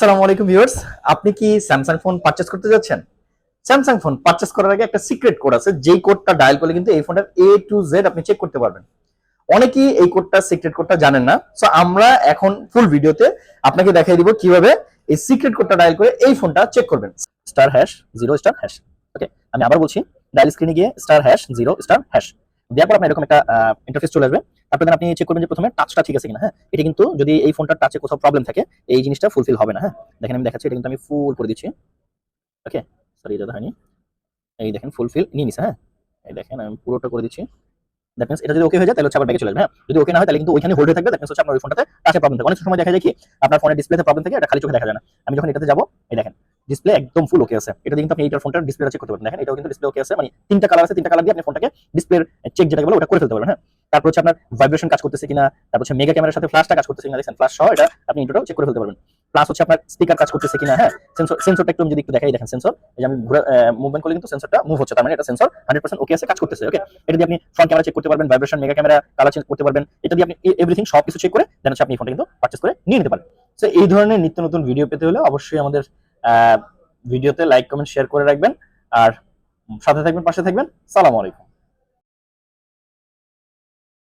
আসসালামু আলাইকুম ভিউয়ার্স। আপনি কি স্যামসাং ফোন পারচেজ করতে যাচ্ছেন? স্যামসাং ফোন পারচেজ করার আগে একটা সিক্রেট কোড আছে, যেই কোডটা ডায়াল করলে কিন্তু এই ফোনটার এ টু জেড আপনি চেক করতে পারবেন। অনেকেই এই কোডটা, সিক্রেট কোডটা জানেন না। সো আমরা এখন ফুল ভিডিওতে আপনাকে দেখাই দিব কিভাবে এই সিক্রেট কোডটা ডায়াল করে এই ফোনটা চেক করবেন। Star hash zero star hash. Okay, আমি আবার বলছি, ডায়াল স্ক্রিনে গিয়ে star hash zero star hash দেওয়ার পর আপনার এরকম একটা ইন্টারফেস চলে আসবে। তারপর আপনি চেক করবেন যে প্রথমে টাচটা ঠিক আছে কিনা। হ্যাঁ, এটা কিন্তু যদি এই ফোনটার টাচে কোথাও প্রবলেম থাকে এই জিনিসটা ফুলফিল হবে না। হ্যাঁ, দেখেন আমি দেখাচ্ছি, এটা কিন্তু আমি ফুল করে দিচ্ছি। ওকে, সরি এটা হয়নি। এই দেখেন ফুলফিল নিয়ে নিছে। হ্যাঁ, এই দেখেন আমি পুরোটা করে দিচ্ছি। দ্যাট মিন্স এটা যদি ওকে হয়ে যায় তাহলে হচ্ছে আবার ব্যাকে চলে আসবে। হ্যাঁ, যদি ওকে না হয় তাহলে কিন্তু ওইখানে হোল্ড হয়ে থাকবে। দ্যাট মিন্স হচ্ছে আপনার ওই ফোনটাতে টাচে প্রবলেম থাকে। অনেক সময় দেখা যায় কি আপনার ফোনের ডিসপ্লেতে প্রবলেম থাকে, এটা খালি চোখে দেখা যায় না। আমি যখন এটাতে যাবো, এই দেখেন ডিসপ্লে একদম ফুল ওকে আছে। এটা দিয়ে কিন্তু আপনি এইটার ফোনটার ডিসপ্লেটা চেক করতে পারবেন। দেখেন এটাও কিন্তু ডিসপ্লে ওকে আছে, মানে তিনটা কালার আছে, তিনটা কালার দিয়ে আপনি ফোনটাকে ডিসপ্লের চেক যেটা বলে ওটা করে ফেলতে পারবেন। হ্যাঁ, তারপর হচ্ছে আপনার ভাইব্রেশন কাজ করতেছে কিনা, তারপর হচ্ছে মেগা ক্যামেরার সাথে ফ্ল্যাশটা কাজ করতেছে কিনা, দেখেন ফ্ল্যাশ সহ এটা আপনি ইন্টারটাও চেক করে ফেলতে পারবেন। প্লাস হচ্ছে আপনার স্পিকার কাজ করতেছে কিনা। হ্যাঁ, সেন্সরটা একটু যদি একটু দেখাই, দেখেন সেন্সর, এই যে আমি ঘুরে মুভমেন্ট করলে কিন্তু সেন্সরটা মুভ হচ্ছে, তার মানে এটা সেন্সর 100% ওকে আছে, কাজ করতেছে। ওকে, এটা দিয়ে আপনি ফ্রন্ট ক্যামেরা চেক করতে পারবেন, vibration, mega camera, colour check করতে পারবেন। এটা দিয়ে আপনি এভরিথিং সবকিছু চেক করে দেন হচ্ছে আপনি ফোনটা কিন্তু পারচেজ করে নিয়ে নিতে পারেন। সো এই ধরনের নিত্য নতুন ভিডিও পেতে হলে অবশ্যই আমাদের ভিডিওতে লাইক, কমেন্ট, শেয়ার করে রাখবেন। আর সাথে থাকবেন, পাশে থাকবেন। সালাম আলাইকুম।